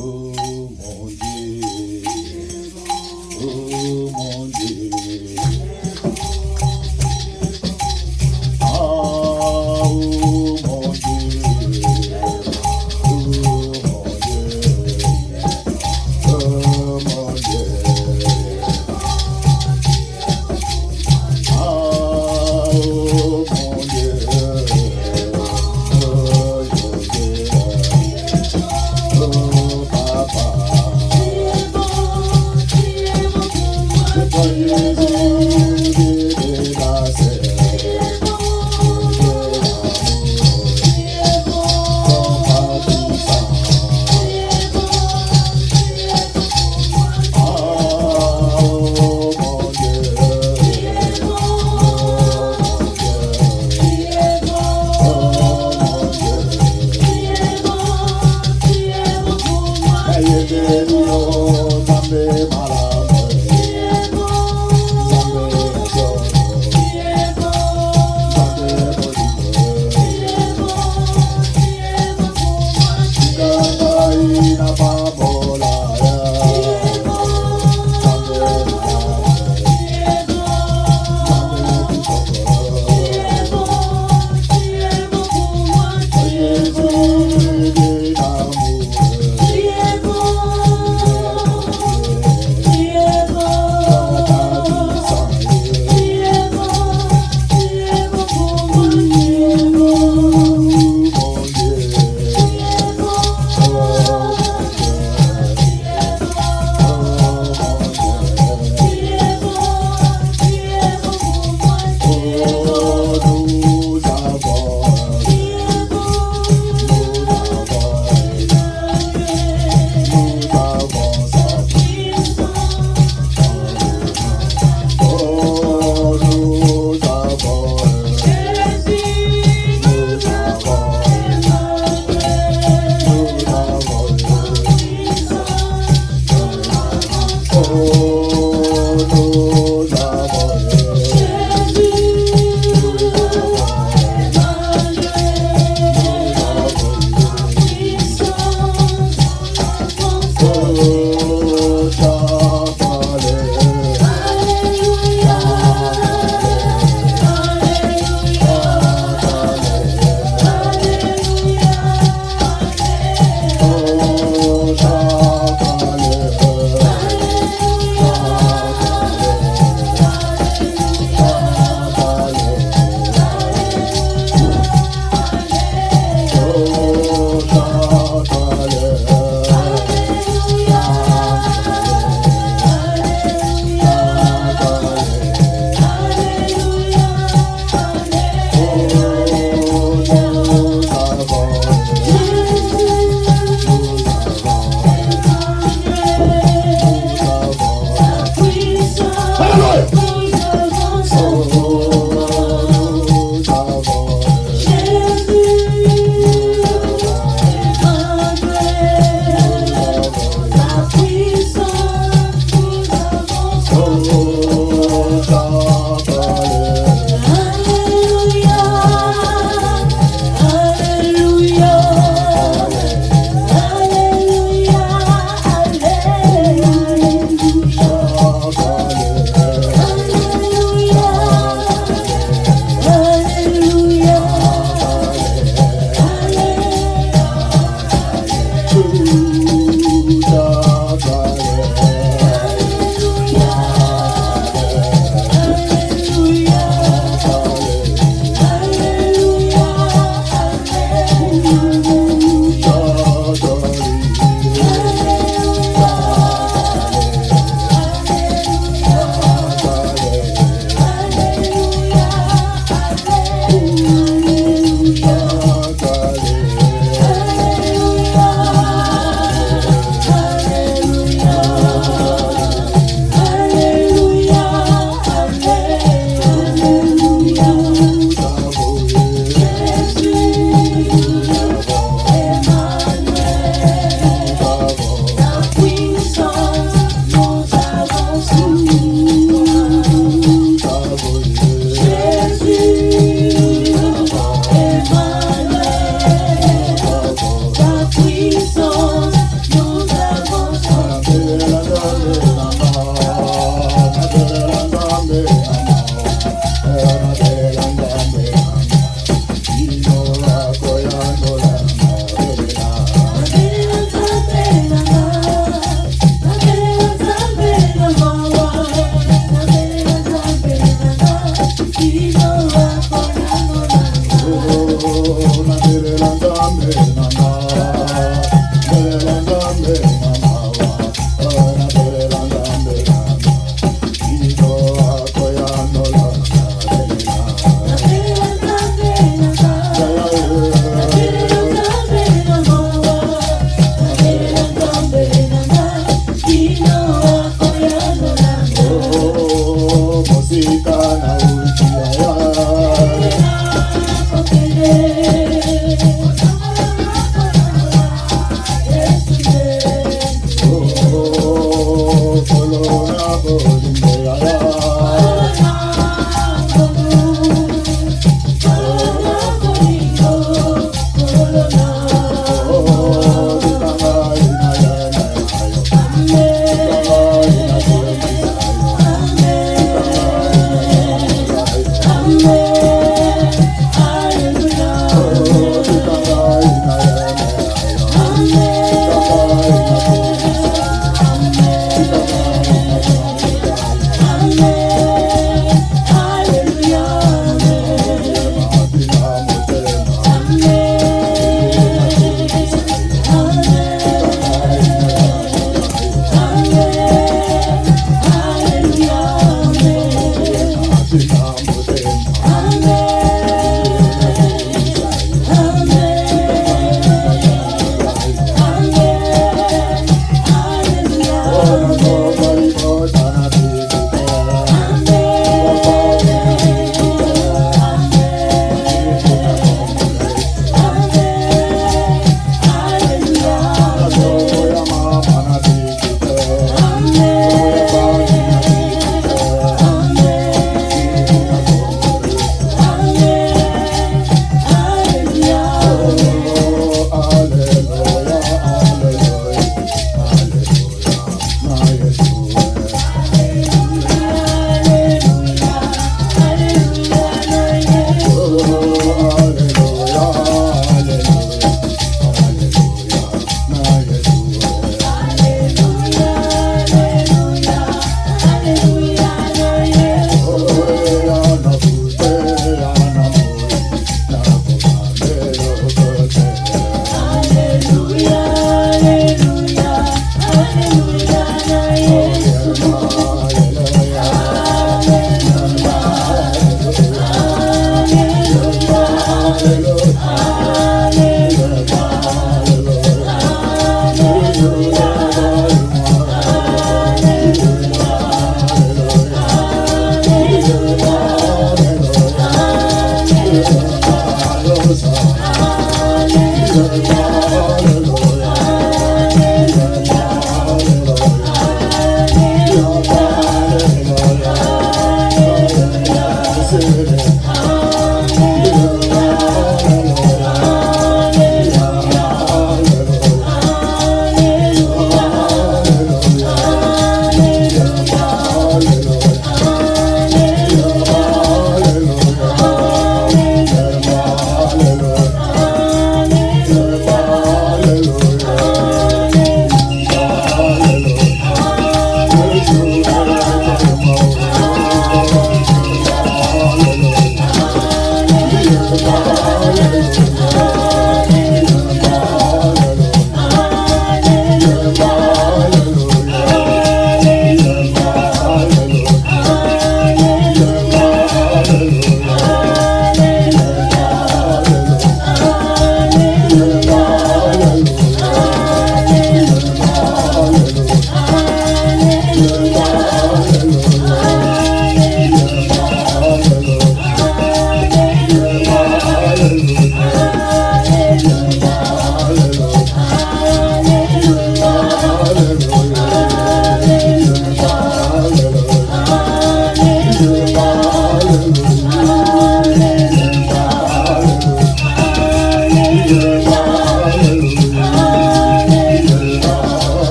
Oh mon Dieu, oh mon Dieu. Ah, oh mon Dieu, oh mon Dieu, oh mon Dieu. Ah, oh mon Dieu, oh Dieu, oh Papa. C'est toi Jésus qui délassé.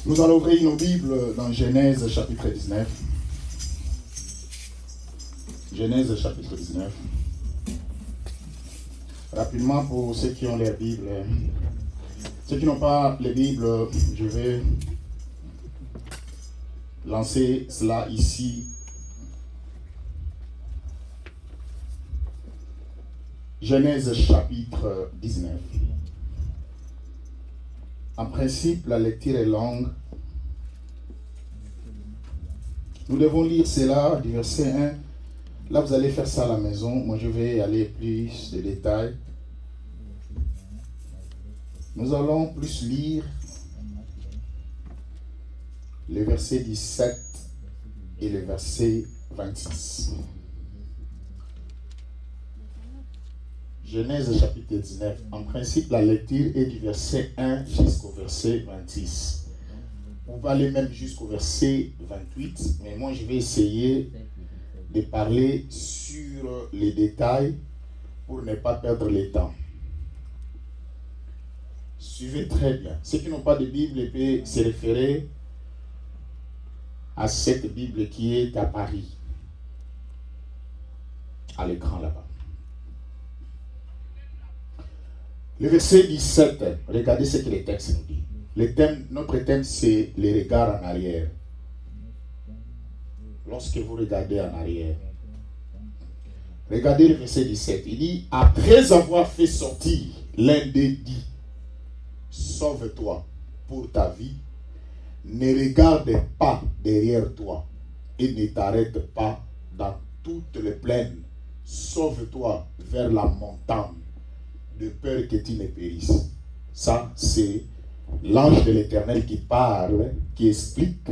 Nous allons ouvrir nos Bibles dans Genèse chapitre 19. Genèse chapitre 19. Rapidement pour ceux qui ont les Bibles. Ceux qui n'ont pas les Bibles, je vais lancer cela ici. Genèse chapitre 19. En principe, la lecture est longue. Nous devons lire cela du verset 1. Là, vous allez faire ça à la maison. Moi, je vais aller plus de détails. Nous allons plus lire les versets 17 et le verset 26. Genèse chapitre 19. En principe, la lecture est du verset 1 jusqu'au verset 26. On va aller même jusqu'au verset 28, mais moi je vais essayer de parler sur les détails pour ne pas perdre le temps. Suivez très bien. Ceux qui n'ont pas de Bible peuvent se référer à cette Bible qui est à Paris, à l'écran là-bas. Le verset 17, regardez ce que le texte nous dit. Notre thème, c'est les regards en arrière. Lorsque vous regardez en arrière, regardez le verset 17. Il dit, après avoir fait sortir, l'un d'eux dit, sauve-toi pour ta vie, ne regarde pas derrière toi. et ne t'arrête pas dans toutes les plaines. Sauve-toi vers la montagne, de peur que tu ne périsses. Ça, c'est l'ange de l'Éternel qui parle, qui explique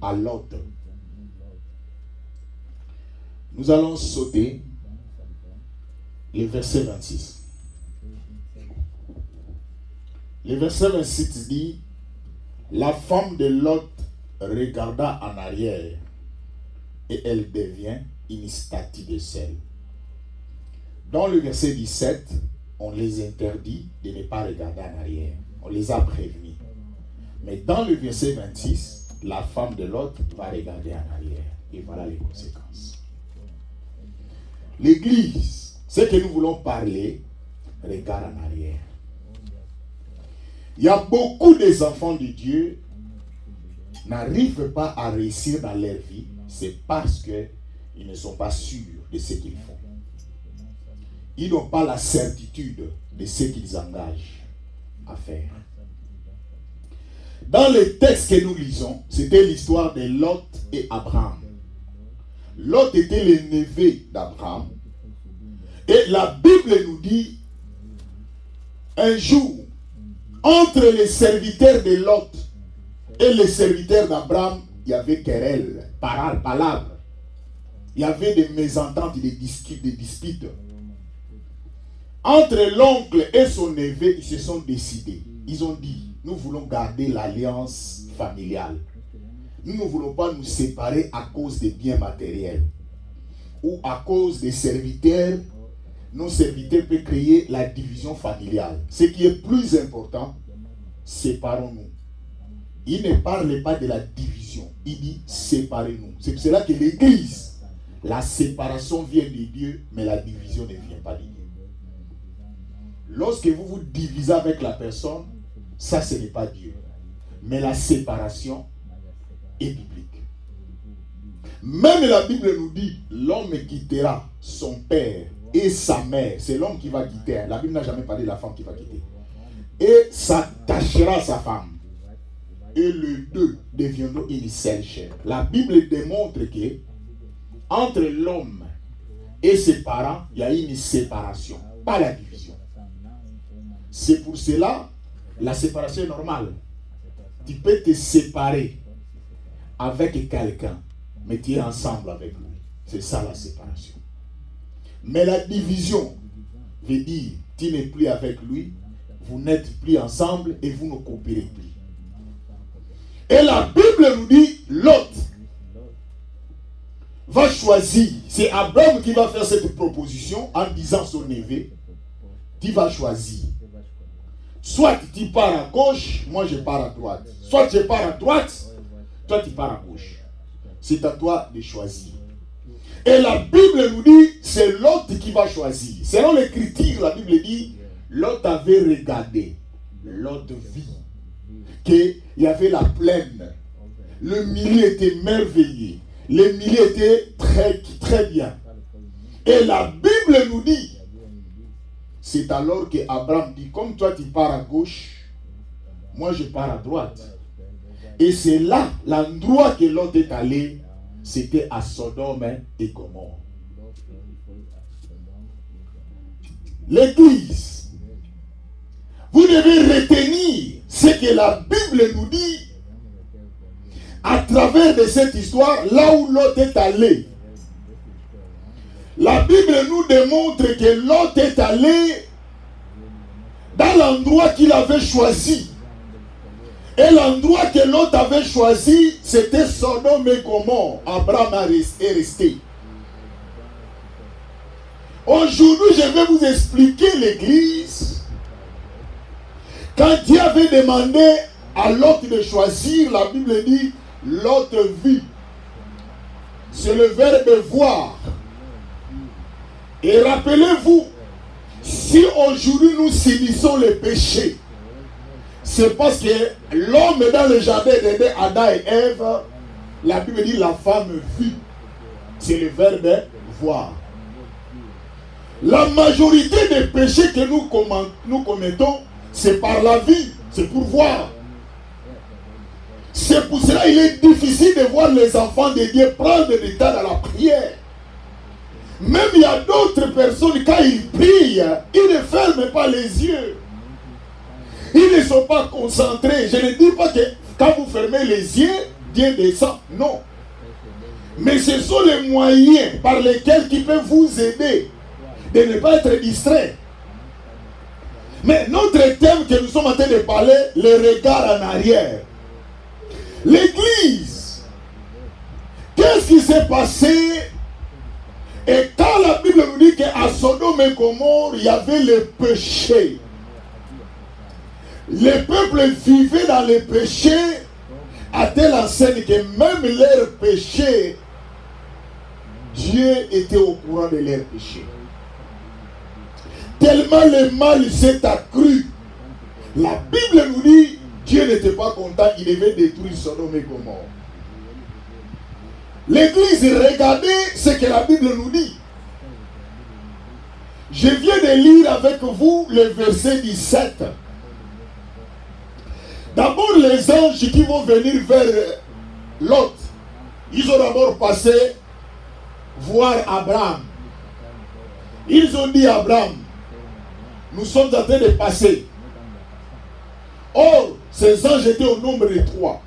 à Lot. Nous allons sauter le verset 26. Le verset 26 dit, la femme de Lot regarda en arrière et elle devient une statue de sel. Dans le verset 17, on les interdit de ne pas regarder en arrière. On les a prévenus. Mais dans le verset 26, la femme de Lot va regarder en arrière. Et voilà les conséquences. L'église, ce que nous voulons parler, regarde en arrière. Il y a beaucoup des enfants de Dieu qui n'arrivent pas à réussir dans leur vie. C'est parce qu'ils ne sont pas sûrs de ce qu'ils font. Ils n'ont pas la certitude de ce qu'ils engagent à faire. Dans le texte que nous lisons, c'était l'histoire de Lot et Abraham. Lot était le neveu d'Abraham. Et la Bible nous dit, un jour, entre les serviteurs de Lot et les serviteurs d'Abraham, il y avait querelle, palabre. Il y avait des mésententes, des disputes. Entre l'oncle et son neveu, ils se sont décidés. Ils ont dit, nous voulons garder l'alliance familiale. Nous ne voulons pas nous séparer à cause des biens matériels ou à cause des serviteurs. Nos serviteurs peuvent créer la division familiale. Ce qui est plus important, séparons-nous. Il ne parle pas de la division. Il dit séparez-nous. C'est pour cela que l'église, la séparation vient de Dieu, mais la division ne vient pas de Dieu. Lorsque vous vous divisez avec la personne, ça ce n'est pas Dieu. Mais la séparation est biblique. Même la Bible nous dit, l'homme quittera son père et sa mère. C'est l'homme qui va quitter. La Bible n'a jamais parlé de la femme qui va quitter. Et s'attachera à sa femme. Et les deux deviendront une seule chair. La Bible démontre que entre l'homme et ses parents, il y a une séparation, pas la division. C'est pour cela, la séparation est normale. Tu peux te séparer avec quelqu'un, mais tu es ensemble avec lui. C'est ça la séparation. Mais la division veut dire, tu n'es plus avec lui, vous n'êtes plus ensemble et vous ne coopérez plus. Et la Bible nous dit, Lot va choisir. C'est Abraham qui va faire cette proposition en disant à son neveu, tu vas choisir. Soit tu pars à gauche, moi je pars à droite. Soit je pars à droite, toi tu pars à gauche. C'est à toi de choisir. Et la Bible nous dit, c'est Lot qui va choisir. Selon l'écriture, la Bible dit, Lot avait regardé, Lot vit qu'il y avait la plaine. Le milieu était merveilleux. Le milieu était très, très bien. Et la Bible nous dit, c'est alors que Abraham dit, comme toi tu pars à gauche, moi je pars à droite. Et c'est là, l'endroit que Lot est allé, c'était à Sodome et Gomorrhe. L'église, vous devez retenir ce que la Bible nous dit à travers de cette histoire, là où Lot est allé. La Bible nous démontre que Lot est allé dans l'endroit qu'il avait choisi. Et l'endroit que Lot avait choisi, c'était Sodome et Gomorrhe. Abraham est resté. Aujourd'hui, je vais vous expliquer l'église. Quand Dieu avait demandé à Lot de choisir, la Bible dit, Lot vit. C'est le verbe voir. Et rappelez-vous, si aujourd'hui nous subissons le péché, c'est parce que l'homme dans le jardin d'Éden, Adam et Ève, la Bible dit la femme vit. C'est le verbe voir. La majorité des péchés que nous commettons, c'est par la vie, c'est pour voir. C'est pour cela qu'il est difficile de voir les enfants de Dieu prendre du temps dans la prière. Même il y a d'autres personnes, quand ils prient, ils ne ferment pas les yeux. Ils ne sont pas concentrés. Je ne dis pas que quand vous fermez les yeux, Dieu descend. Non. Mais ce sont les moyens par lesquels ils peuvent vous aider de ne pas être distrait. Mais notre thème que nous sommes en train de parler, le regard en arrière. L'église, qu'est-ce qui s'est passé? Et quand la Bible nous dit qu'à Sodome et Gomorrhe, il y avait le péché. Les peuples vivaient dans le péché à telle enseigne que même leur péché, Dieu était au courant de leur péché. Tellement le mal s'est accru. La Bible nous dit, Dieu n'était pas content, il devait détruire Sodome et Gomorrhe. L'église, regardez ce que la Bible nous dit. Je viens de lire avec vous le verset 17. D'abord, les anges qui vont venir vers Lot, ils ont d'abord passé voir Abraham. Ils ont dit à Abraham, nous sommes en train de passer. Or, ces anges étaient au nombre de 3.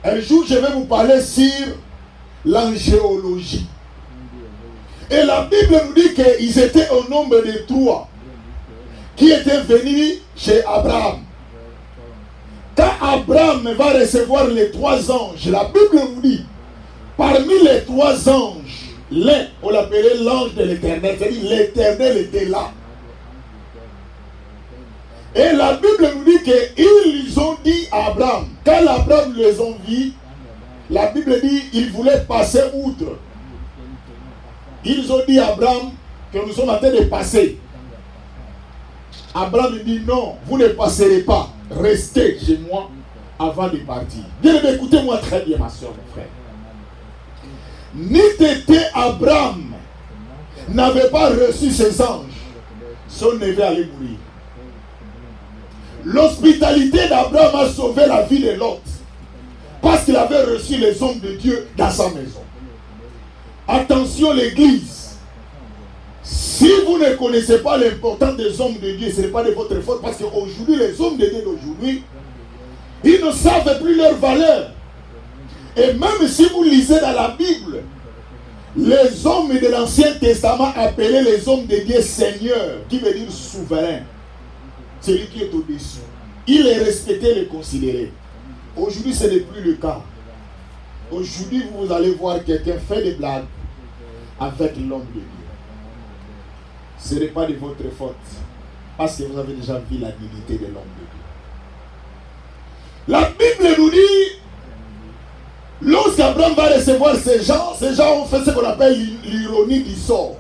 Un jour, je vais vous parler sur l'angéologie. Et la Bible nous dit qu'ils étaient au nombre de 3 qui étaient venus chez Abraham. Quand Abraham va recevoir les 3 anges, la Bible nous dit, parmi les 3 anges, l'un, on l'appelait l'ange de l'Éternel, c'est-à-dire l'Éternel était là. Et la Bible nous dit qu'ils ont dit à Abraham, quand Abraham les ont vus, la Bible dit qu'ils voulaient passer outre. Ils ont dit à Abraham que nous sommes en train de passer. Abraham dit non, vous ne passerez pas, restez chez moi avant de partir. Bien, écoutez-moi très bien, ma soeur, mon frère. Ni tété Abraham n'avait pas reçu ses anges, son neveu allait mourir. L'hospitalité d'Abraham a sauvé la vie de Lot parce qu'il avait reçu les hommes de Dieu dans sa maison. Attention l'église, si vous ne connaissez pas l'importance des hommes de Dieu, ce n'est pas de votre faute, parce qu'aujourd'hui les hommes de Dieu d'aujourd'hui, ils ne savent plus leur valeur. Et même si vous lisez dans la Bible, les hommes de l'Ancien Testament appelaient les hommes de Dieu Seigneur, qui veut dire souverain. Celui qui est au-dessus. Il les respectait, les considérait. Aujourd'hui, ce n'est plus le cas. Aujourd'hui, vous allez voir quelqu'un faire des blagues avec l'homme de Dieu. Ce n'est pas de votre faute, parce que vous avez déjà vu la dignité de l'homme de Dieu. La Bible nous dit, lorsqu'Abraham va recevoir ces gens ont fait ce qu'on appelle l'ironie du sort.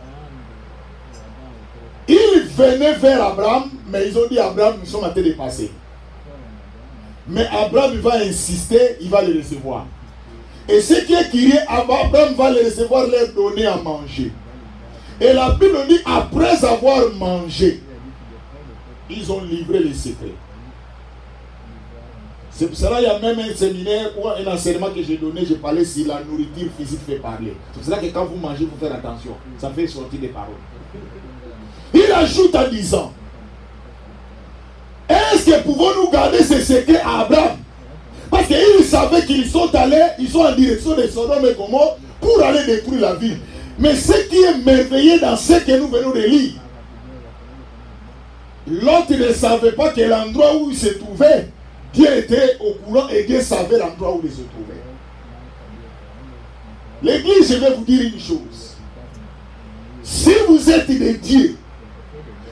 Ils venaient vers Abraham, mais ils ont dit à Abraham, nous sommes en train de passer. Mais Abraham va insister, il va les recevoir. Et ce qui est crié, Abraham va les recevoir, leur donner à manger. Et la Bible dit, après avoir mangé, ils ont livré les secrets. C'est pour cela qu'il y a même un séminaire ou un enseignement que j'ai donné, j'ai parlé sur la nourriture physique fait parler. C'est pour cela que quand vous mangez, il faut faire attention. Ça fait sortir des paroles. Il ajoute en disant, est-ce que pouvons-nous garder ces secrets à Abraham? Parce qu'ils savaient qu'ils sont allés, ils sont en direction de Sodome et Gomorrhe pour aller détruire la ville. Mais ce qui est merveilleux dans ce que nous venons de lire, l'autre ne savait pas que l'endroit où il se trouvait, Dieu était au courant et Dieu savait l'endroit où il se trouvait. L'église, je vais vous dire une chose. Si vous êtes de Dieu,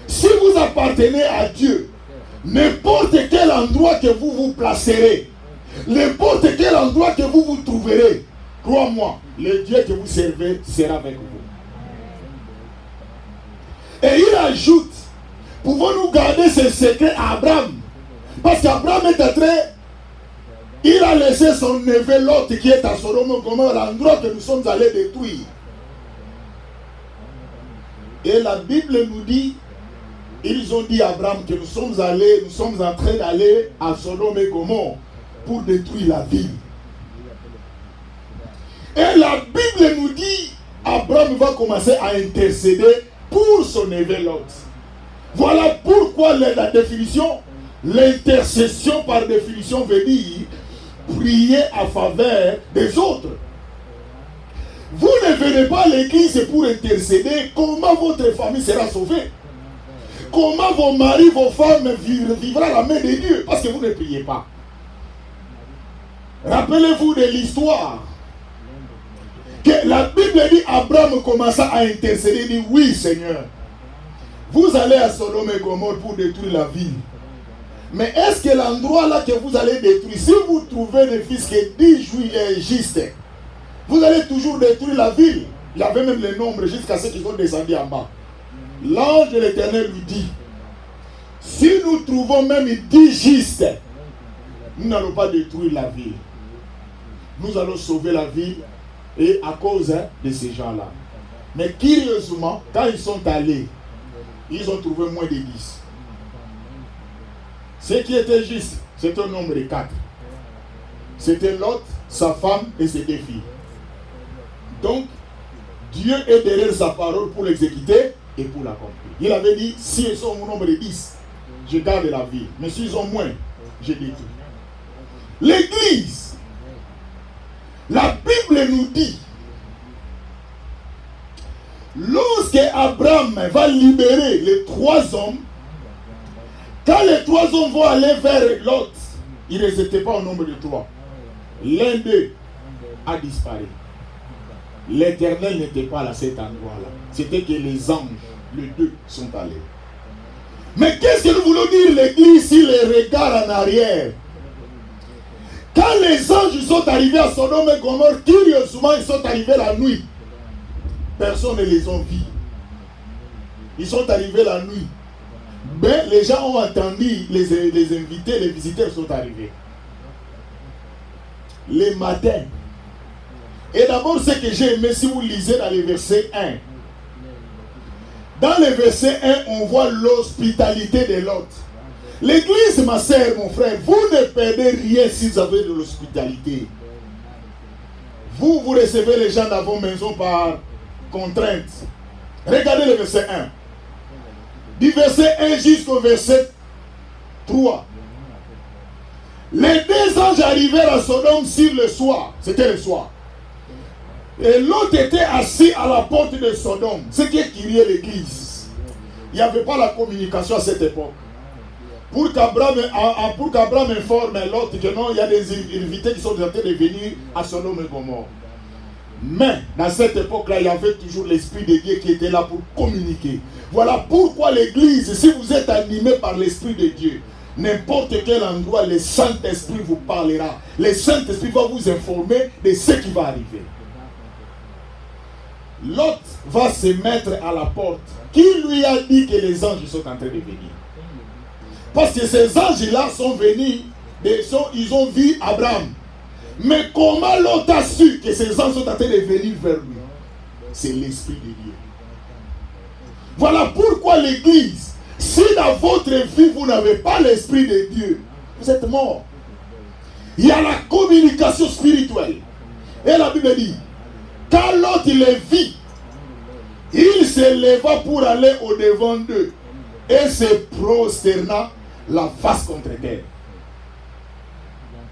si vous appartenez à Dieu, n'importe quel endroit que vous vous placerez, n'importe quel endroit que vous vous trouverez, crois-moi, le Dieu que vous servez sera avec vous. Et il ajoute, pouvons-nous garder ce secret à Abraham? Parce qu'Abraham est entré, il a laissé son neveu Lot qui est à Sodome et Gomorrhe, l'endroit que nous sommes allés détruire. Et la Bible nous dit, ils ont dit à Abraham que nous sommes en train d'aller à Sodome et Gomorrhe pour détruire la ville. Et la Bible nous dit, Abraham va commencer à intercéder pour son neveu Lot. Voilà pourquoi la définition, l'intercession par définition veut dire prier en faveur des autres. Vous ne venez pas à l'église pour intercéder. Comment votre famille sera sauvée? Comment vos maris, vos femmes vivront la main de Dieu? Parce que vous ne priez pas. Rappelez-vous de l'histoire. Que la Bible dit Abraham commença à intercéder. Il dit oui Seigneur. Vous allez à Sodome et Gomorrhe pour détruire la ville. Mais est-ce que l'endroit là que vous allez détruire, si vous trouvez des fils qui 10 justes, vous allez toujours détruire la ville? Il y avait même le nombre jusqu'à ceux qui sont descendus en bas. L'ange de l'Éternel lui dit, si nous trouvons même 10 justes, nous n'allons pas détruire la ville. Nous allons sauver la ville et à cause de ces gens-là. Mais curieusement, quand ils sont allés, ils ont trouvé moins de 10. Ce qui était juste, c'était un nombre de 4. C'était Lot, sa femme et ses 2 filles. Donc, Dieu est derrière sa parole pour l'exécuter et pour l'accomplir. Il avait dit, si ils sont au nombre de 10, je garde la ville. Mais s'ils ont moins, je détruis. L'église, la Bible nous dit, lorsque Abraham va libérer les 3 hommes, quand les 3 hommes vont aller vers Lot, ils n'étaient pas au nombre de 3. L'un d'eux a disparu. L'Éternel n'était pas à cet endroit-là. C'était que les anges, les 2, sont allés. Mais qu'est-ce que nous voulons dire l'église si les regards en arrière? Quand les anges sont arrivés à Sodome et Gomorrhe, curieusement, ils sont arrivés la nuit. Personne ne les a vus. Ils sont arrivés la nuit. Mais les gens ont entendu, les invités, les visiteurs sont arrivés. Les matins. Et d'abord, ce que j'ai aimé, si vous lisez dans le verset 1. Dans le verset 1, on voit l'hospitalité de Lot. L'église, ma sœur, mon frère, vous ne perdez rien si vous avez de l'hospitalité. Vous recevez les gens dans vos maisons par contrainte. Regardez le verset 1. Du verset 1 jusqu'au verset 3. Les 2 anges arrivèrent à Sodome sur le soir. C'était le soir. Et l'autre était assis à la porte de Sodome. Ce qui est crié l'église. Il n'y avait pas la communication à cette époque. Pour qu'Abraham informe l'autre que non, il y a des invités qui sont en train de venir à Sodome et Gomorrhe. Mais dans cette époque-là, il y avait toujours l'Esprit de Dieu qui était là pour communiquer. Voilà pourquoi l'église, si vous êtes animé par l'Esprit de Dieu, n'importe quel endroit, le Saint-Esprit vous parlera. Le Saint-Esprit va vous informer de ce qui va arriver. Lot va se mettre à la porte. Qui lui a dit que les anges sont en train de venir? Parce que ces anges-là sont venus, ils ont vu Abraham. Mais comment Lot a su que ces anges sont en train de venir vers lui? C'est l'Esprit de Dieu. Voilà pourquoi l'église, si dans votre vie vous n'avez pas l'Esprit de Dieu, vous êtes mort. Il y a la communication spirituelle. Et la Bible dit, quand Lot les vit, il se leva pour aller au-devant d'eux et se prosterna la face contre terre.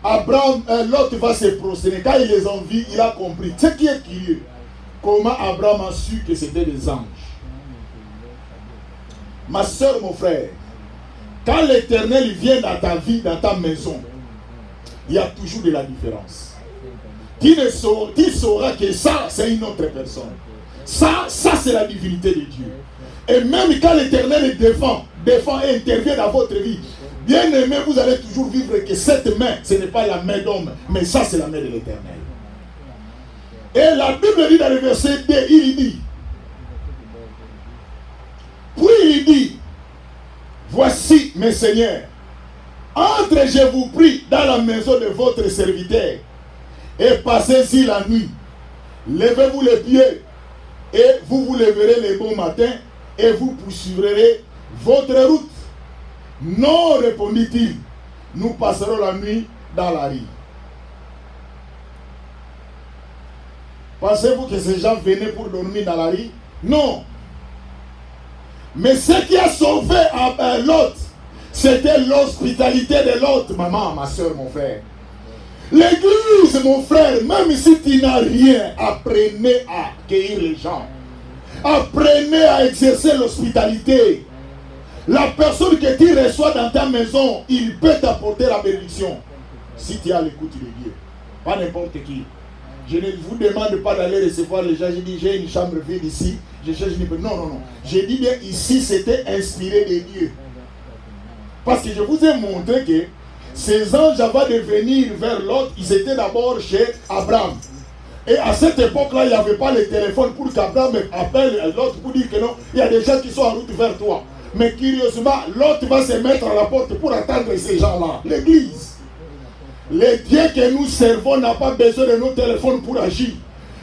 Lot va se prosterner. Quand il les a vus, il a compris. Ce qui est curieux, comment Abraham a su que c'était des anges. Ma soeur, mon frère, quand l'Éternel vient dans ta vie, dans ta maison, il y a toujours de la différence. Tu sauras que ça, c'est une autre personne. Ça c'est la divinité de Dieu. Et même quand l'Éternel défend et intervient dans votre vie, bien aimé, vous allez toujours vivre que cette main, ce n'est pas la main d'homme, mais ça c'est la main de l'Éternel. Et la Bible dit dans le verset 2, il dit, puis il dit, voici mes seigneurs, entrez, je vous prie, dans la maison de votre serviteur, et passez-y la nuit. Levez-vous les pieds, et vous vous lèverez le bon matin, et vous poursuivrez votre route. Non, répondit-il, nous passerons la nuit dans la rue. Pensez-vous que ces gens venaient pour dormir dans la rue? Non. Mais ce qui a sauvé Lot, c'était l'hospitalité de Lot. Maman, ma soeur, mon frère. L'église, mon frère, même si tu n'as rien, apprenez à accueillir les gens. Apprenez à exercer l'hospitalité. La personne que tu reçois dans ta maison, il peut t'apporter la bénédiction. Si tu as l'écoute de Dieu. Pas n'importe qui. Je ne vous demande pas d'aller recevoir les gens. Je dis, j'ai une chambre vide ici. Je cherche une... Non, non, non. J'ai dit bien, ici, c'était inspiré de Dieu. Parce que je vous ai montré que ces anges, avant de venir vers l'autre, ils étaient d'abord chez Abraham. Et à cette époque-là, il n'y avait pas le téléphone pour qu'Abraham appelle l'autre pour dire que non, il y a des gens qui sont en route vers toi. Mais curieusement, l'autre va se mettre à la porte pour attendre ces gens-là. L'église. Le Dieu que nous servons n'a pas besoin de nos téléphones pour agir.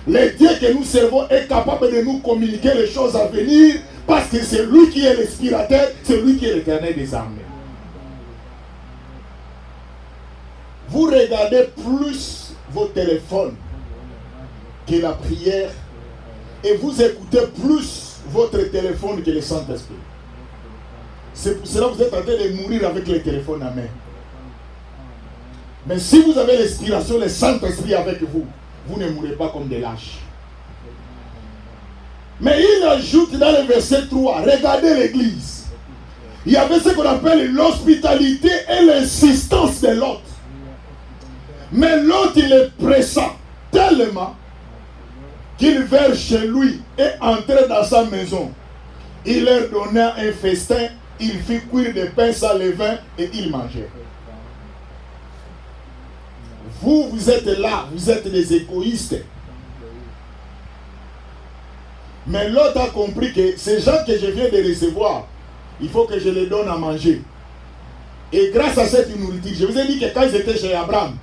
Le Dieu que nous servons est capable de nous communiquer les choses à venir parce que c'est lui qui est l'inspirateur, c'est lui qui est l'Éternel des armées. Vous regardez plus vos téléphones que la prière et vous écoutez plus votre téléphone que le Saint-Esprit. C'est pour cela que vous êtes en train de mourir avec le téléphone à main. Mais si vous avez l'inspiration, le Saint-Esprit avec vous, vous ne mourrez pas comme des lâches. Mais il ajoute dans le verset 3, regardez l'église. Il y avait ce qu'on appelle l'hospitalité et l'insistance de l'autre. Mais l'autre, il est pressant tellement qu'il vint chez lui et entrait dans sa maison. Il leur donna un festin, il fit cuire des pains sans levain et il mangeait. Vous, vous êtes là, vous êtes des égoïstes. Mais l'autre a compris que ces gens que je viens de recevoir, il faut que je les donne à manger. Et grâce à cette nourriture, je vous ai dit que quand ils étaient chez Abraham,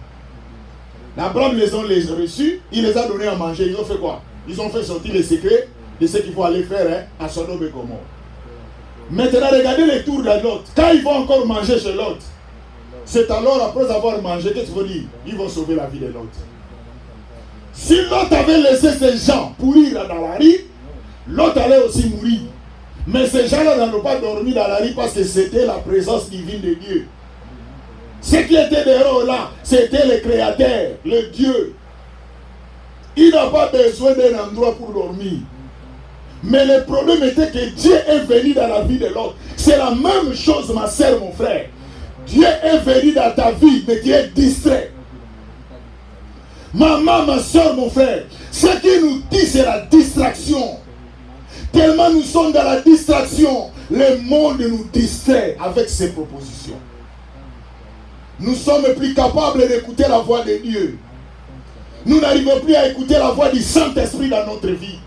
Abraham les a reçus, il les a donnés à manger. Ils ont fait quoi? Ils ont fait sortir les secrets de ce qu'il faut aller faire à Sodome et Gomorrhe. Maintenant, regardez les tours de l'autre. Quand ils vont encore manger chez l'autre, c'est alors après avoir mangé, qu'est-ce qu'il faut dire? Ils vont sauver la vie de l'autre. Si l'autre avait laissé ces gens pourrir dans la rue, l'autre allait aussi mourir. Mais ces gens-là n'ont pas dormi dans la rue parce que c'était la présence divine de Dieu. Ce qui était dehors là, c'était le Créateur, le Dieu. Il n'a pas besoin d'un endroit pour dormir. Mais le problème était que Dieu est venu dans la vie de l'autre. C'est la même chose, ma soeur, mon frère. Dieu est venu dans ta vie, mais tu es distrait. Maman, ma soeur, mon frère, ce qui nous dit, c'est la distraction. Tellement nous sommes dans la distraction, le monde nous distrait avec ses propositions. Nous sommes plus capables d'écouter la voix de Dieu. Nous n'arrivons plus à écouter la voix du Saint-Esprit dans notre vie.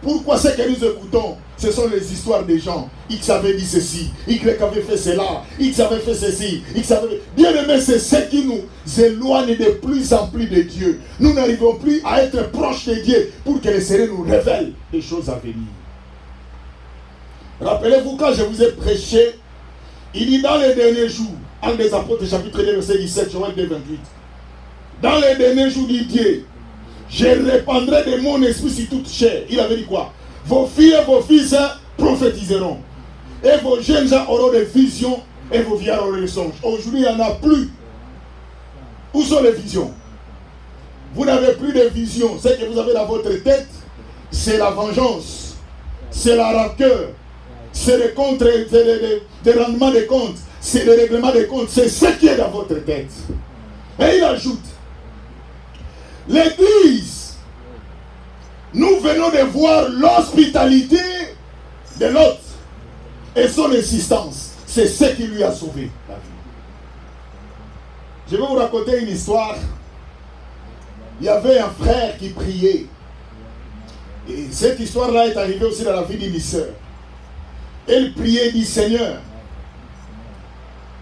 Pourquoi ce que nous écoutons? Ce sont les histoires des gens. X avait dit ceci, Y avait fait cela, X avait fait ceci, X avait... Bien aimé, c'est ce qui nous éloigne de plus en plus de Dieu. Nous n'arrivons plus à être proches de Dieu pour que le Seigneur nous révèle des choses à venir. Rappelez-vous quand je vous ai prêché, il dit dans les derniers jours, Actes des Apôtres chapitre 2 verset 17, Joël 2 28. Dans les derniers jours, dit Dieu, je répandrai de mon esprit sur toute chair. Il avait dit quoi? Vos filles et vos fils prophétiseront. Et vos jeunes gens auront des visions et vos vieillards auront des songes. Aujourd'hui, il n'y en a plus. Où sont les visions? Vous n'avez plus de visions. Ce que vous avez dans votre tête, c'est la vengeance. C'est la rancœur. C'est le contre, des rendements de comptes. C'est le règlement des comptes. C'est ce qui est dans votre tête. Et il ajoute, l'Église, nous venons de voir l'hospitalité de l'autre et son insistance. C'est ce qui lui a sauvé la vie. Je vais vous raconter une histoire. Il y avait un frère qui priait. Et cette histoire-là est arrivée aussi dans la vie d'une sœur. Elle priait et dit, Seigneur,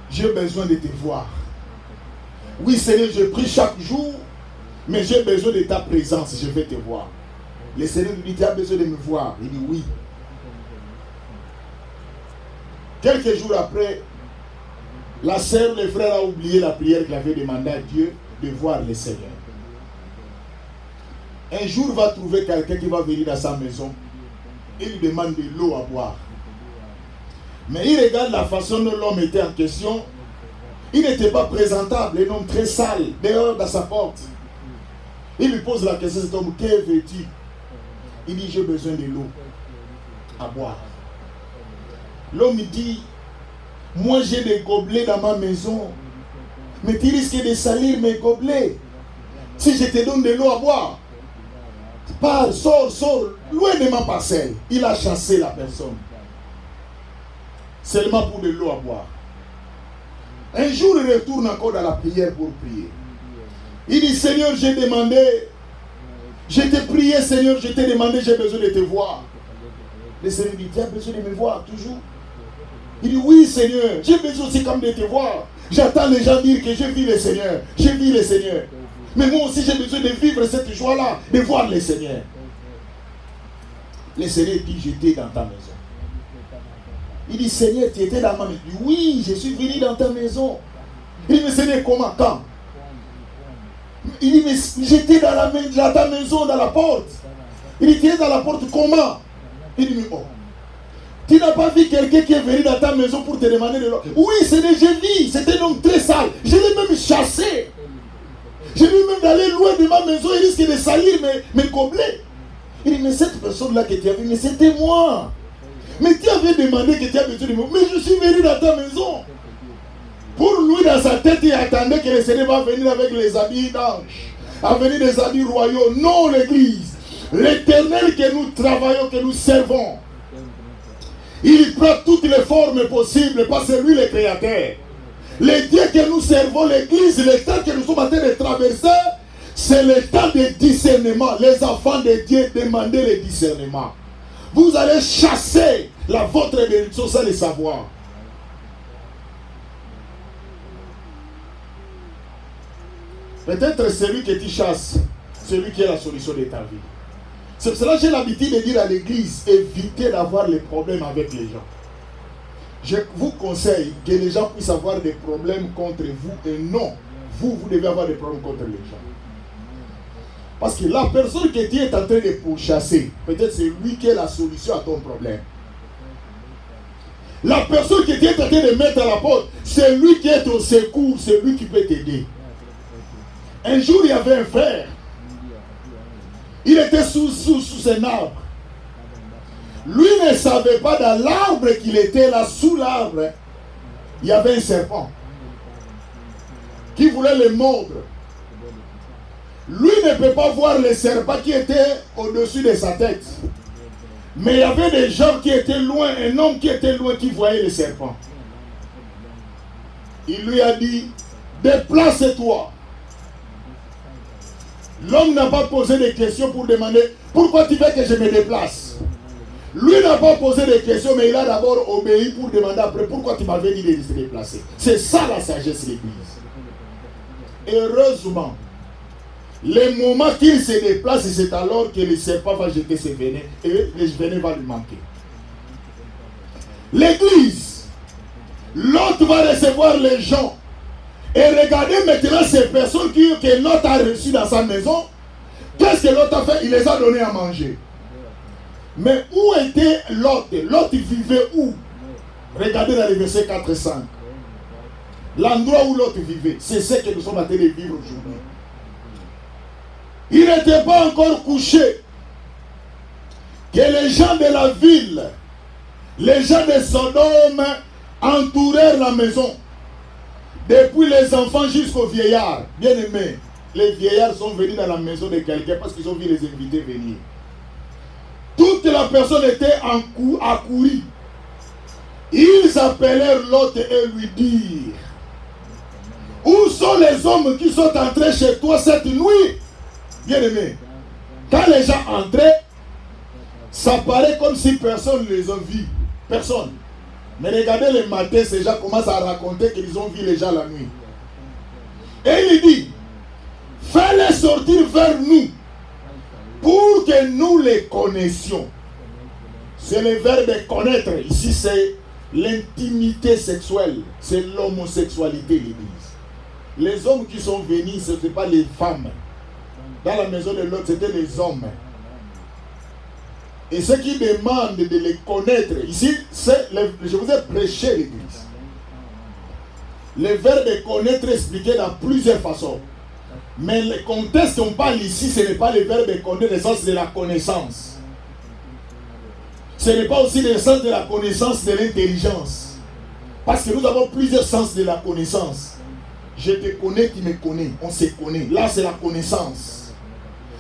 j'ai besoin de te voir. Oui, Seigneur, je prie chaque jour, mais j'ai besoin de ta présence, je vais te voir. Le Seigneur lui dit, tu as besoin de me voir. Il dit oui. Quelques jours après, La sœur, le frère a oublié la prière qu'il avait demandé à Dieu de voir le Seigneur. Un jour, il va trouver quelqu'un qui va venir dans sa maison. Il lui demande de l'eau à boire. Mais il regarde la façon dont l'homme était en question. Il n'était pas présentable, un homme très sale, dehors dans sa porte. Il lui pose la question, cet homme, que veux-tu? Il dit, j'ai besoin de l'eau à boire. L'homme dit, moi j'ai des gobelets dans ma maison, mais tu risques de salir mes gobelets. Si je te donne de l'eau à boire, pars, sors, loin de ma parcelle. Il a chassé la personne. Seulement pour de l'eau à boire. Un jour, il retourne encore dans la prière pour prier. Il dit, Seigneur, j'ai demandé, je t'ai prié, Seigneur, je t'ai demandé, j'ai besoin de te voir. Le Seigneur dit, tu as besoin de me voir toujours? Il dit, oui, Seigneur, j'ai besoin aussi comme de te voir. J'entends les gens dire que j'ai vu le Seigneur, j'ai vu le Seigneur. Mais moi aussi, j'ai besoin de vivre cette joie-là, de voir le Seigneur. Le Seigneur dit, j'étais dans ta maison. Il dit, Seigneur, tu étais dans ma maison. Il dit, oui, je suis venu dans ta maison. Il dit, mais Seigneur, comment? Quand? Il dit, mais j'étais dans ta maison, dans la porte. Il dit, tu es dans la porte, comment? Il dit, mais oh, tu n'as pas vu quelqu'un qui est venu dans ta maison pour te demander de l'eau? Oui, Seigneur, j'ai vu, c'était un homme très sale. Je l'ai même chassé. Je lui ai même d'aller loin de ma maison, il risque de salir mes gobelets. Il dit, mais cette personne-là que tu as vue, mais c'était moi. Mais tu avais demandé que tu as besoin de moi. Mais je suis venu dans ta maison. Pour lui, dans sa tête, il attendait que le Seigneur va venir avec les habits d'ange, à venir des habits royaux. Non, l'Église. L'Éternel que nous travaillons, que nous servons, il prend toutes les formes possibles, parce que c'est lui le Créateur. Le Dieu que nous servons, l'Église, le temps que nous sommes en train de traverser, c'est le temps de discernement. Les enfants de Dieu demandez le discernement. Vous allez chasser votre bénédiction sans le savoir. Peut-être celui que tu chasses, celui qui est la solution de ta vie. C'est pour cela que j'ai l'habitude de dire à l'église, évitez d'avoir les problèmes avec les gens. Je vous conseille que les gens puissent avoir des problèmes contre vous et non, vous devez avoir des problèmes contre les gens. Parce que la personne que tu es en train de pourchasser, peut-être c'est lui qui est la solution à ton problème. La personne que tu es en train de mettre à la porte, c'est lui qui est au secours, c'est lui qui peut t'aider. Un jour, il y avait un frère. Il était sous un arbre. Lui ne savait pas dans l'arbre qu'il était là, sous l'arbre, il y avait un serpent qui voulait le mordre. Lui ne peut pas voir le serpent qui était au-dessus de sa tête. Mais il y avait des gens qui étaient loin, un homme qui était loin qui voyait le serpent. Il lui a dit, déplace-toi. L'homme n'a pas posé de questions pour demander, pourquoi tu veux que je me déplace? Lui n'a pas posé de questions, mais il a d'abord obéi pour demander après, pourquoi tu m'avais dit de se déplacer? C'est ça la sagesse de l'Église. Heureusement, le moment qu'il se déplace, c'est alors que le serpent va jeter ses venins et le venin va lui manquer. L'Église, l'autre va recevoir les gens. Et regardez maintenant ces personnes que l'autre a reçues dans sa maison. Qu'est-ce que l'autre a fait? Il les a donné à manger. Mais où était l'autre? L'autre vivait où? Regardez dans les versets 4 et 5. L'endroit où l'autre vivait, c'est ce que nous sommes en train de vivre aujourd'hui. Il n'était pas encore couché que les gens de la ville, les gens de Sodome entourèrent la maison. Depuis les enfants jusqu'aux vieillards. Bien aimés, les vieillards sont venus dans la maison de quelqu'un parce qu'ils ont vu les invités venir. Toute la personne était accourue. Ils appelèrent l'autre et lui dirent, où sont les hommes qui sont entrés chez toi cette nuit? Bien aimé, quand les gens entraient, ça paraît comme si personne ne les a vus. Personne. Mais regardez le matin, ces gens commencent à raconter qu'ils ont vu les gens la nuit. Et il dit, fais-les sortir vers nous pour que nous les connaissions. C'est le verbe connaître. Ici, c'est L'intimité sexuelle, c'est l'homosexualité, l'Église. Les hommes qui sont venus, ce n'étaient pas les femmes. Dans la maison de l'autre, c'était les hommes. Et ceux qui demandent de les connaître, ici, je vous ai prêché l'Église. Le verbe de connaître est expliqué dans plusieurs façons. Mais le contexte qu'on parle ici, ce n'est pas le verbe de connaître, le sens de la connaissance. Ce n'est pas aussi le sens de la connaissance de l'intelligence. Parce que nous avons plusieurs sens de la connaissance. Je te connais, tu me connais, on se connaît. Là, c'est la connaissance.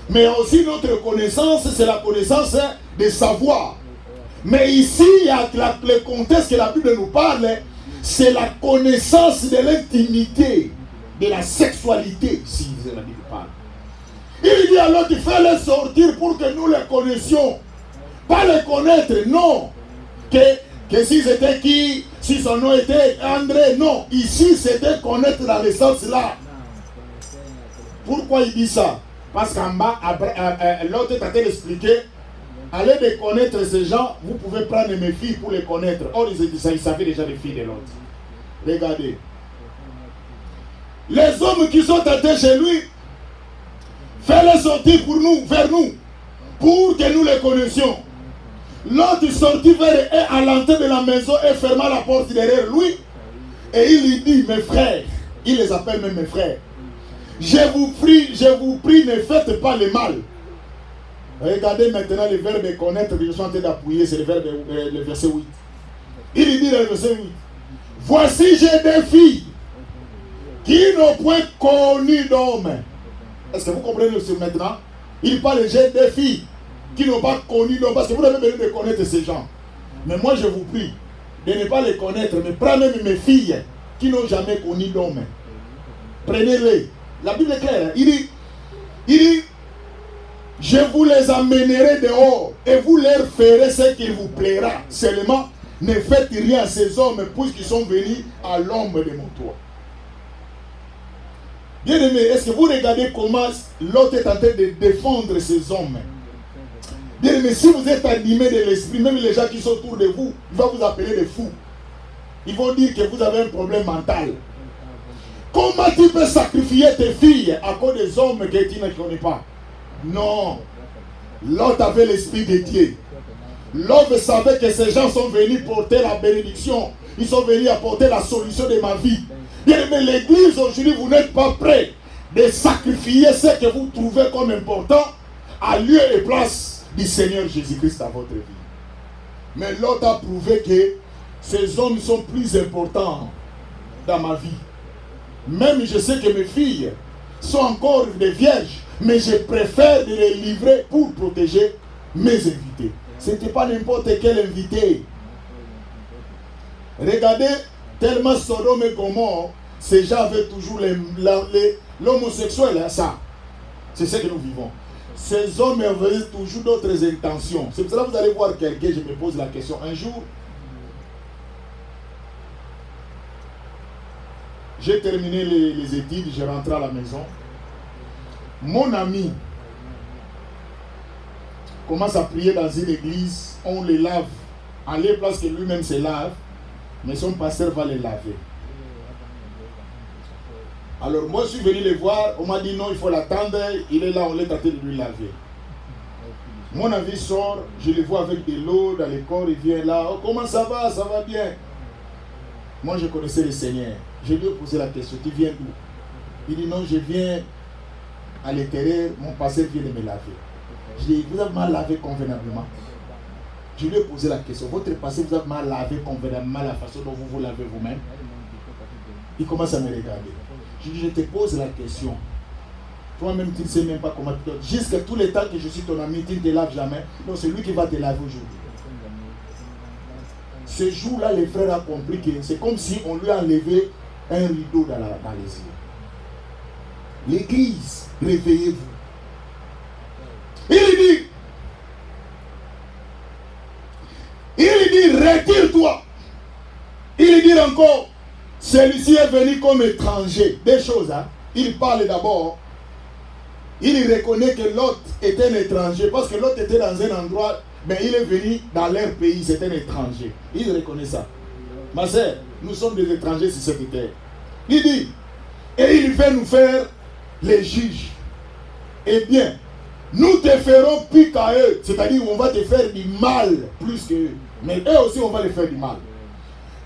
Mais aussi notre connaissance, c'est la connaissance de savoir. Mais ici, il y a le contexte que la Bible nous parle, c'est la connaissance de l'intimité, de la sexualité, si la Bible parle. Il dit alors qu'il fallait sortir pour que nous les connaissions. Pas les connaître, non. Que si c'était qui, si son nom était André, non. Ici, c'était connaître dans le sens là. Pourquoi il dit ça? Parce qu'en bas, l'autre est en train d'expliquer, allez de connaître ces gens, vous pouvez prendre mes filles pour les connaître. Or, ils savaient déjà les filles de l'autre. Regardez. Les hommes qui sont entrés chez lui, fais-les sortir pour nous, vers nous, pour que nous les connaissions. L'autre sortit vers eux à l'entrée de la maison et ferma la porte derrière lui. Et il lui dit, mes frères, il les appelle même mes frères, je vous prie, ne faites pas le mal. Regardez maintenant le verbe de connaître que je suis en train d'appuyer, c'est le verset 8. Il lui dit dans le verset 8, voici j'ai des filles qui n'ont point connu d'homme. Est-ce que vous comprenez ce maintenant? Il parle j'ai des filles qui n'ont pas connu d'homme, parce que vous avez besoin de connaître ces gens. Mais moi je vous prie de ne pas les connaître, mais prenez mes filles qui n'ont jamais connu d'homme. Prenez-les. La Bible est claire. Il dit, je vous les amènerai dehors et vous leur ferez ce qu'il vous plaira. Seulement, ne faites rien à ces hommes puisqu'ils sont venus à l'ombre de mon toit. Bien aimé, est-ce que vous regardez comment l'autre est en train de défendre ces hommes? Bien aimé, si vous êtes animé de l'esprit, même les gens qui sont autour de vous, ils vont vous appeler des fous. Ils vont dire que vous avez un problème mental. Comment tu peux sacrifier tes filles à cause des hommes que tu ne connais pas? Non. L'autre avait l'esprit de Dieu. L'homme savait que ces gens sont venus porter la bénédiction. Ils sont venus apporter la solution de ma vie. Bien aimé, l'église aujourd'hui, vous n'êtes pas prêt de sacrifier ce que vous trouvez comme important à lieu et place du Seigneur Jésus-Christ dans votre vie. Mais l'autre a prouvé que ces hommes sont plus importants dans ma vie. Même je sais que mes filles sont encore des vierges, mais je préfère de les livrer pour protéger mes invités. Ce n'était pas n'importe quel invité. Regardez, tellement Sodome et Gomorrhe, ces gens avaient toujours l'homosexuel, ça. C'est ce que nous vivons. Ces hommes avaient toujours d'autres intentions. C'est pour cela que vous allez voir quelqu'un, je me pose la question. Un jour, j'ai terminé les études, je rentre à la maison. Mon ami commence à prier dans une église, on les lave. En lieu place que lui-même se lave, mais son pasteur va les laver. Alors moi je suis venu les voir, on m'a dit non, il faut l'attendre, il est là, on est en train de lui laver. Mon ami sort, je le vois avec de l'eau dans le corps, il vient là, oh, comment ça va bien. Moi je connaissais le Seigneur. Je lui ai posé la question, tu viens d'où? Il dit non, je viens à l'intérieur, mon pasteur vient de me laver. Je lui ai dit, vous avez mal lavé convenablement? Je lui ai posé la question, votre pasteur vous a mal lavé convenablement la façon dont vous vous lavez vous-même? Il commence à me regarder. Je lui dis, je te pose la question. Toi-même, tu ne sais même pas comment tu te... Jusqu'à tout le temps que je suis ton ami, tu ne te laves jamais. Non, c'est lui qui va te laver aujourd'hui. Ce jour-là, les frères ont compris que c'est comme si on lui a enlevé un rideau dans les yeux. L'église, réveillez-vous. Il dit, retire-toi. Il dit encore, celui-ci est venu comme étranger. Des choses, hein. Il parle d'abord. Il reconnaît que l'autre était un étranger. Parce que l'autre était dans un endroit, mais il est venu dans leur pays, c'est un étranger. Il reconnaît ça. Ma sœur, nous sommes des étrangers sur cette terre. Il dit, et il veut nous faire les juges. Eh bien, nous te ferons plus qu'à eux. C'est-à-dire, on va te faire du mal plus qu'eux. Mais eux aussi, on va les faire du mal.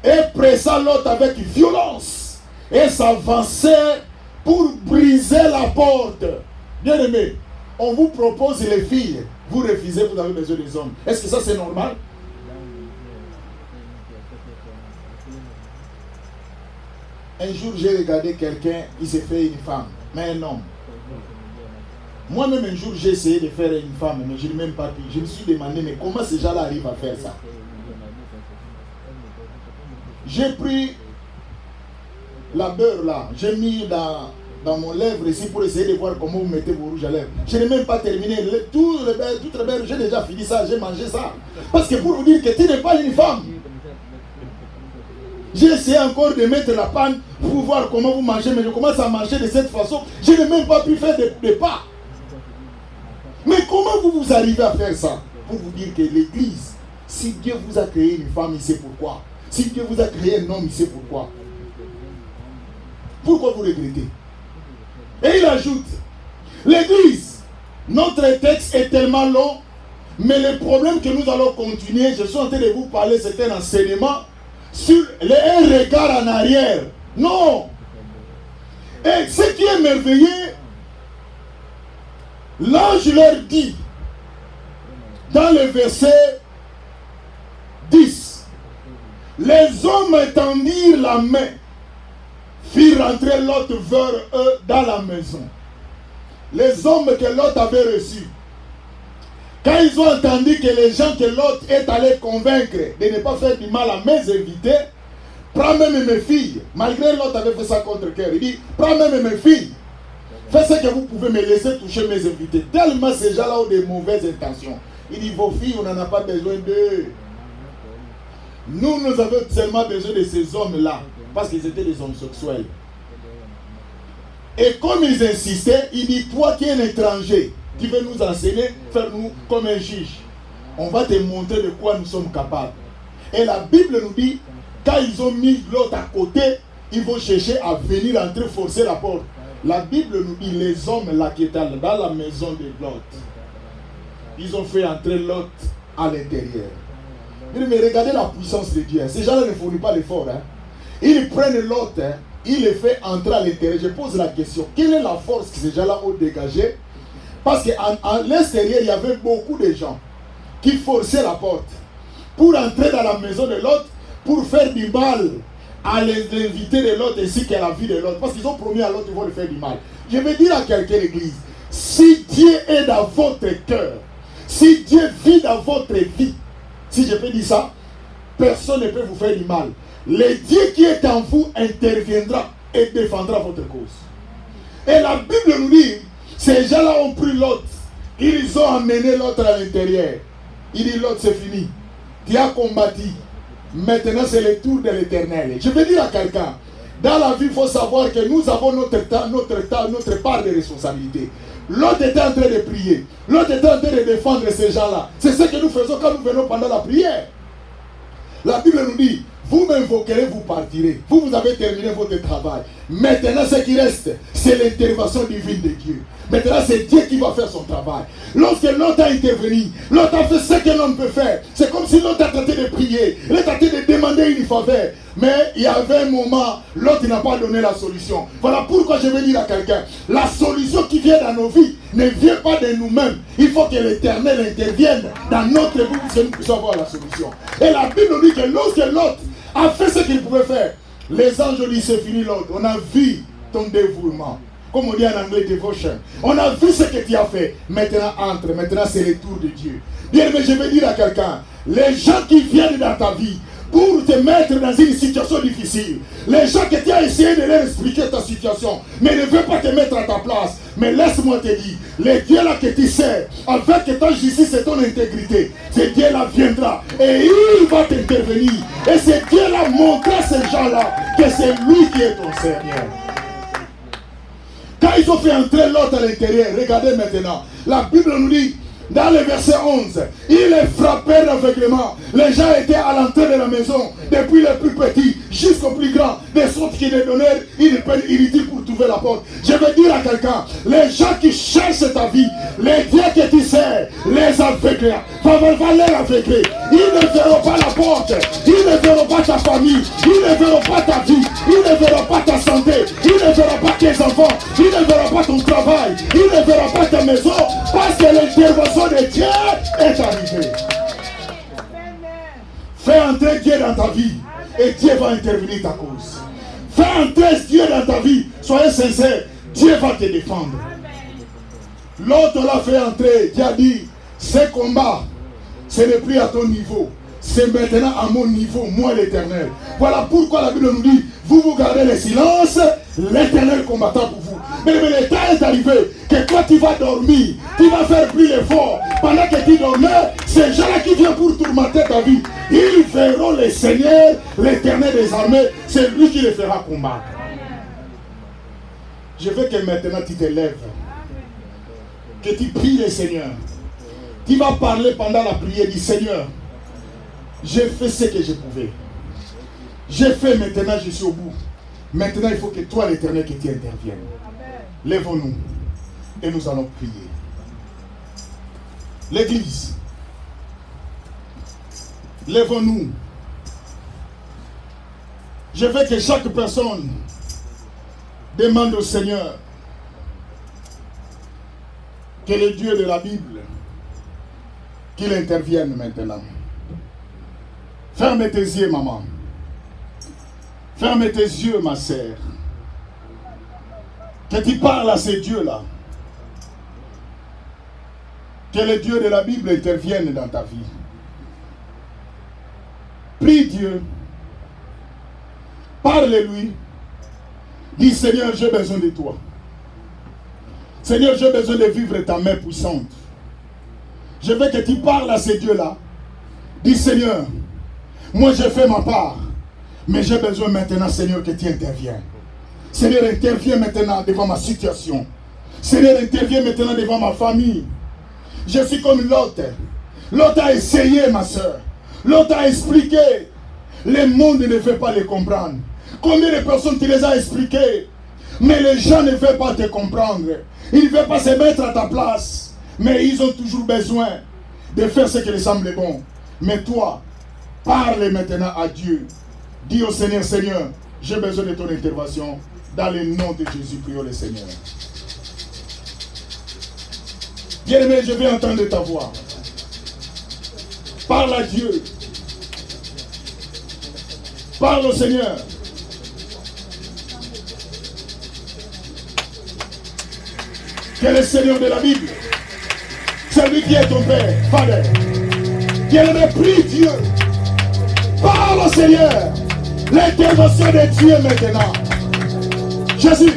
Et pressa l'autre avec violence. Et s'avançait pour briser la porte. Bien aimé, on vous propose les filles. Vous refusez, vous avez besoin des hommes. Est-ce que ça c'est normal? Un jour, j'ai regardé quelqu'un, il s'est fait une femme, mais un homme. Moi-même, un jour, j'ai essayé de faire une femme, mais je n'ai même pas pu. Je me suis demandé, mais comment ces gens-là arrivent à faire ça? J'ai pris la beurre là, j'ai mis dans mon lèvre ici pour essayer de voir comment vous mettez vos rouges à lèvres. Je n'ai même pas terminé. Toutes les beurres, j'ai déjà fini ça, j'ai mangé ça. Parce que pour vous dire que tu n'es pas une femme. J'ai essayé encore de mettre la panne pour voir comment vous mangez, mais je commence à manger de cette façon. Je n'ai même pas pu faire de pas. Mais comment vous arrivez à faire ça? Pour vous dire que l'église, si Dieu vous a créé une femme, il sait pourquoi. Si Dieu vous a créé un homme, il sait pourquoi. Pourquoi vous regrettez? Et il ajoute, l'église, notre texte est tellement long, mais le problème que nous allons continuer, je suis en train de vous parler, c'est un enseignement sur un regard en arrière. Non. Et ce qui est merveilleux, l'ange leur dit, dans le verset 10, les hommes étendirent la main, firent rentrer Lot vers eux dans la maison. Les hommes que Lot avait reçus, quand ils ont entendu que les gens que Lot est allé convaincre de ne pas faire du mal à mes invités, prends même mes filles, malgré Lot avait fait ça contre cœur, il dit, prends même mes filles, faites ce que vous pouvez, me laisser toucher mes invités. Tellement ces gens-là ont de mauvaises intentions. Il dit, vos filles, on n'en a pas besoin d'eux. Nous avons seulement besoin de ces hommes-là, parce qu'ils étaient des homosexuels. Et comme ils insistaient, il dit, toi qui es un étranger, qui veux nous enseigner, faire-nous comme un juge. On va te montrer de quoi nous sommes capables. Et la Bible nous dit, quand ils ont mis l'autre à côté, ils vont chercher à venir entrer, forcer la porte. La Bible nous dit, les hommes là qui étaient dans la maison de Lot, ils ont fait entrer Lot à l'intérieur. Mais regardez la puissance de Dieu. Ces gens-là ne fournissent pas l'effort. Ils prennent Lot, ils les font entrer à l'intérieur. Je pose la question, quelle est la force que ces gens-là ont dégagée? Parce qu'à l'extérieur, il y avait beaucoup de gens qui forçaient la porte pour entrer dans la maison de Lot, pour faire du mal à les invités de Lot ainsi qu'à la vie de Lot. Parce qu'ils ont promis à Lot qu'ils vont lui faire du mal. Je vais dire à quelqu'un, l'église, si Dieu est dans votre cœur, si Dieu vit dans votre vie, si je peux dire ça, personne ne peut vous faire du mal. Le Dieu qui est en vous interviendra et défendra votre cause. Et la Bible nous dit, ces gens-là ont pris Lot, ils ont emmené l'autre à l'intérieur. Il dit, Lot, c'est fini. Tu as combattu. Maintenant, c'est le tour de l'Éternel. Je vais dire à quelqu'un, dans la vie, il faut savoir que nous avons notre part de responsabilité. L'autre était en train de prier. L'autre était en train de défendre ces gens-là. C'est ce que nous faisons quand nous venons pendant la prière. La Bible nous dit, vous m'invoquerez, vous partirez. Vous avez terminé votre travail. Maintenant, ce qui reste, c'est l'intervention divine de Dieu. Maintenant, c'est Dieu qui va faire son travail. Lorsque l'autre a intervenu, l'autre a fait ce que l'homme peut faire. C'est comme si l'autre a tenté de prier. Il a tenté de demander une faveur. Mais il y avait un moment, l'autre n'a pas donné la solution. Voilà pourquoi je vais dire à quelqu'un, la solution qui vient dans nos vies ne vient pas de nous-mêmes. Il faut que l'Éternel intervienne dans notre vie pour que nous puissions avoir la solution. Et la Bible nous dit que lorsque l'autre a fait ce qu'il pouvait faire, les anges ont dit, c'est fini l'autre. On a vu ton dévouement. Comme on dit en anglais, devotion. On a vu ce que tu as fait. Maintenant, entre. Maintenant, c'est le tour de Dieu. Bien, mais je vais dire à quelqu'un, les gens qui viennent dans ta vie pour te mettre dans une situation difficile, les gens que tu as essayé de leur expliquer ta situation, mais ne veulent pas te mettre à ta place. Mais laisse-moi te dire, le Dieu là que tu sers, avec ta justice et ton intégrité, ce Dieu là viendra et il va t'intervenir. Et ce Dieu là montrera à ces gens là que c'est lui qui est ton Seigneur. Quand ils ont fait entrer l'autre à l'intérieur, regardez maintenant, la Bible nous dit, dans le verset 11. Il est frappé d'aveuglement. Les gens étaient à l'entrée de la maison, depuis les plus petits jusqu'aux plus grands, de sorte qu'il est donné une peine inutile pour trouver la porte. Je veux dire à quelqu'un, les gens qui cherchent ta vie, les dieux que tu sers, les aveugles, va les aveugler. Ils ne verront pas la porte, ils ne verront pas ta famille, ils ne verront pas ta vie, ils ne verront pas ta santé, ils ne verront pas tes enfants, ils ne verront pas ton travail, ils ne verront pas ta maison, parce que l'intervention de Dieu est arrivée. Fais entrer Dieu dans ta vie et Dieu va intervenir ta cause. Fais entrer Dieu dans ta vie, soyez sincères, Dieu va te défendre. L'autre l'a fait entrer, Dieu a dit, ce combat, ce n'est plus à ton niveau. C'est maintenant à mon niveau, moi l'Éternel. Voilà pourquoi la Bible nous dit, vous gardez le silence, l'Éternel combattra pour vous. Mais le temps est arrivé que toi tu vas dormir, tu vas faire plus l'effort. Pendant que tu dormais, ces gens-là qui viennent pour tourmenter ta vie, ils verront le Seigneur, l'Éternel des armées, c'est lui qui les fera combattre. Je veux que maintenant tu te lèves, que tu pries le Seigneur. Tu vas parler pendant la prière du Seigneur. J'ai fait ce que je pouvais. J'ai fait, maintenant je suis au bout. Maintenant il faut que toi l'Éternel que tu interviennes. Lèvons-nous et nous allons prier. L'église, lèvons-nous. Je veux que chaque personne demande au Seigneur que le Dieu de la Bible qu'il intervienne maintenant. Ferme tes yeux, maman. Ferme tes yeux, ma sœur. Que tu parles à ces dieux-là. Que le Dieu de la Bible intervienne dans ta vie. Prie Dieu. Parle-lui. Dis, Seigneur, j'ai besoin de toi. Seigneur, j'ai besoin de vivre ta main puissante. Je veux que tu parles à ces dieux-là. Dis, Seigneur, moi j'ai fait ma part. Mais j'ai besoin maintenant, Seigneur, que tu interviennes. Seigneur, interviens maintenant devant ma situation. Seigneur, interviens maintenant devant ma famille. Je suis comme l'autre. L'autre a essayé, ma soeur. L'autre a expliqué. Le monde ne veut pas les comprendre. Combien de personnes tu les as expliquées? Mais les gens ne veulent pas te comprendre. Ils ne veulent pas se mettre à ta place. Mais ils ont toujours besoin de faire ce qui leur semble bon. Mais toi, parle maintenant à Dieu. Dis au Seigneur, Seigneur, j'ai besoin de ton intervention. Dans le nom de Jésus, prions le Seigneur. Bien-aimé, je vais entendre ta voix. Parle à Dieu. Parle au Seigneur. Que le Seigneur de la Bible, celui qui est ton Père, Père, bien-aimé, prie Dieu. Parle au Seigneur. L'intervention de Dieu maintenant. Jésus,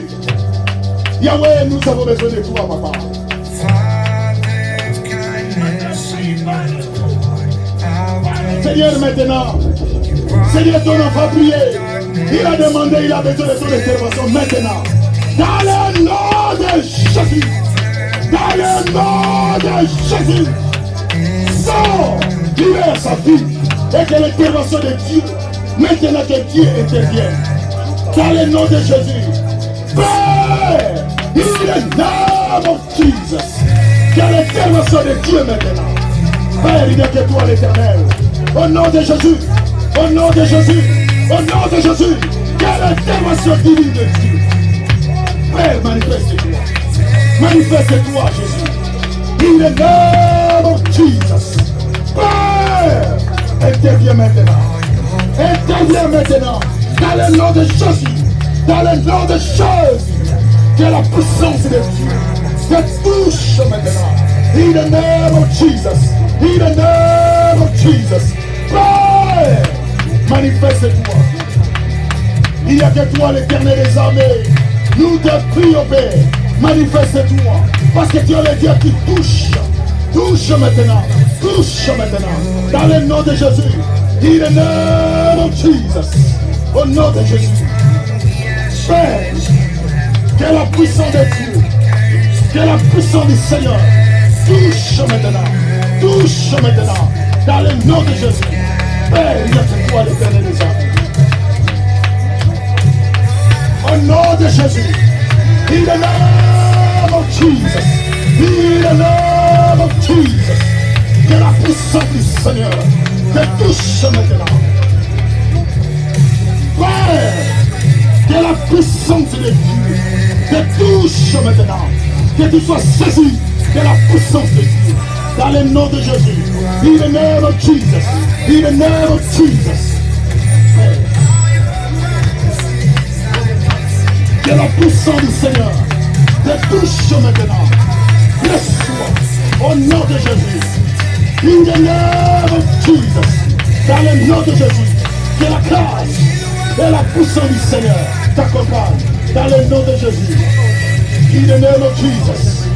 Yahweh, nous avons besoin de toi, papa. Seigneur, maintenant, Seigneur, ton enfant a prié. Il a demandé, il a besoin de ton intervention maintenant. Dans le nom de Jésus. Dans le nom de Jésus. Sors, libère sa vie. Et que l'intervention de Dieu, maintenant que Dieu intervienne. Dans le nom de Jésus. Père, in the name of Jesus. Que l'intervention de Dieu maintenant. Père, il n'y a que toi l'Éternel. Au nom de Jésus. Au nom de Jésus. Au nom de Jésus. Que l'intervention divine de Dieu. Père, manifeste-toi. Manifeste-toi, Jésus. In the name of Jesus. Père, interviens maintenant. Interviens maintenant. Dans le nom de Jésus. Dans le nom de Jésus. Que la puissance de Dieu te touche maintenant. In the name of Jesus. In the name of Jesus. Père, manifeste-toi. Il n'y a que toi, l'Éternel des armées. Nous te prions, Père. Manifeste-toi. Parce que tu es le Dieu qui touche. Touche maintenant. Touche maintenant. Dans le nom de Jésus. In the name of Jesus. Au nom de Jésus. Père, que la puissance de Dieu, que la puissance du Seigneur touche maintenant. touche maintenant. Dans le nom de Jésus. Père, il y a que toi l'Éternel des armées. Au nom de Jésus. In the name of Jesus. In the name of Jesus. Que la puissance du Seigneur te touche maintenant. Père, que la puissance de Dieu te touche maintenant. Que tu sois saisi de la puissance de Dieu. Dans le nom de Jésus. In the name of Jesus. In the name of Jesus. Que la puissance du Seigneur te touche maintenant. Laisse-toi. Au nom de Jésus. In the name of Jesus. Dans le nom de Jésus. Que la grâce et la puissance du Seigneur t'accompagne. Dans le nom de Jésus. In the name of Jesus.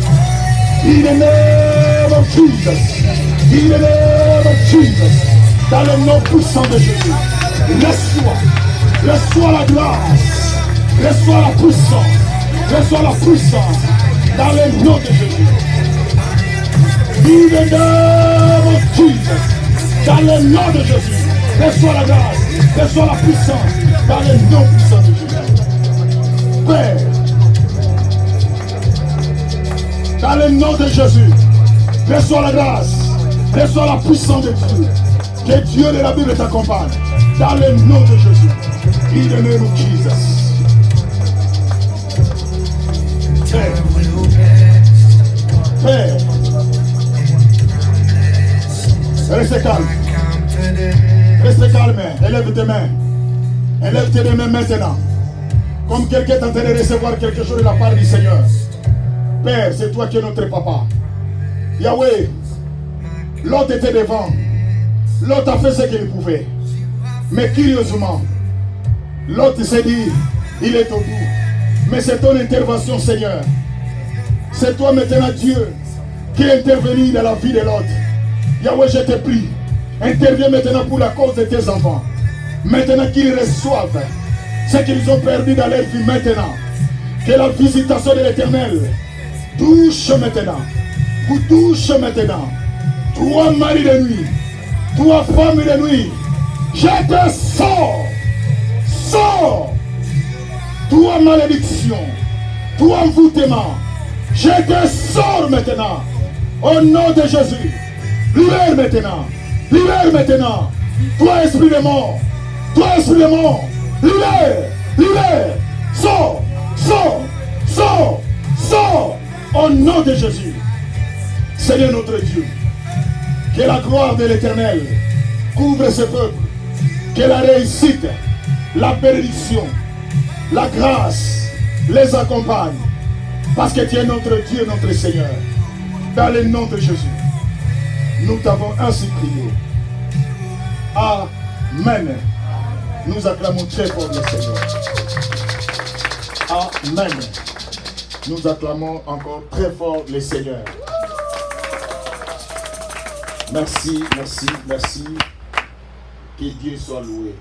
In the name of Jesus. In the name of Jesus. Dans le nom puissant de Jésus. Reçois. Reçois la grâce. Reçois la puissance. Reçois la puissance. Dans le nom de Jésus. In the name of Jesus. Dans le nom de Jésus. Reçois la grâce. Reçois la puissance. Dans le nom puissant de Jésus. Père. Dans le nom de Jésus, reçois la grâce, reçois la puissance de Dieu. Que Dieu de la Bible t'accompagne. Dans le nom de Jésus. In the name of Jesus. Père. Père. Reste calme. Reste calme. Élève tes mains. Élève tes mains maintenant. Comme quelqu'un est en train de recevoir quelque chose de la part du Seigneur. Père, c'est toi qui es notre papa. Yahweh, l'autre était devant. L'autre a fait ce qu'il pouvait. Mais curieusement, l'autre s'est dit, il est au bout. Mais c'est ton intervention, Seigneur. C'est toi maintenant, Dieu, qui est intervenu dans la vie de l'autre. Yahweh, je te prie, interviens maintenant pour la cause de tes enfants. Maintenant qu'ils reçoivent ce qu'ils ont perdu dans leur vie maintenant. Que la visitation de l'Éternel touche maintenant. Vous touche maintenant. Toi, mari de nuit. Toi, femme de nuit. Je te sors. Sors. Toi, malédiction. Toi, envoûtement. Je te sors maintenant. Au nom de Jésus. Libère maintenant. Libère maintenant. Toi, esprit de mort. Toi, esprit de mort. Libère. Libère. Sors. Sors. Sors. Sors. Au nom de Jésus. Seigneur notre Dieu. Que la gloire de l'Éternel couvre ce peuple. Que la réussite, la bénédiction, la grâce les accompagne. Parce que tu es notre Dieu, notre Seigneur. Dans le nom de Jésus. Nous t'avons ainsi prié. Amen. Nous acclamons très fort le Seigneur. Amen. Nous acclamons encore très fort le Seigneur. Merci, merci, merci. Que Dieu soit loué.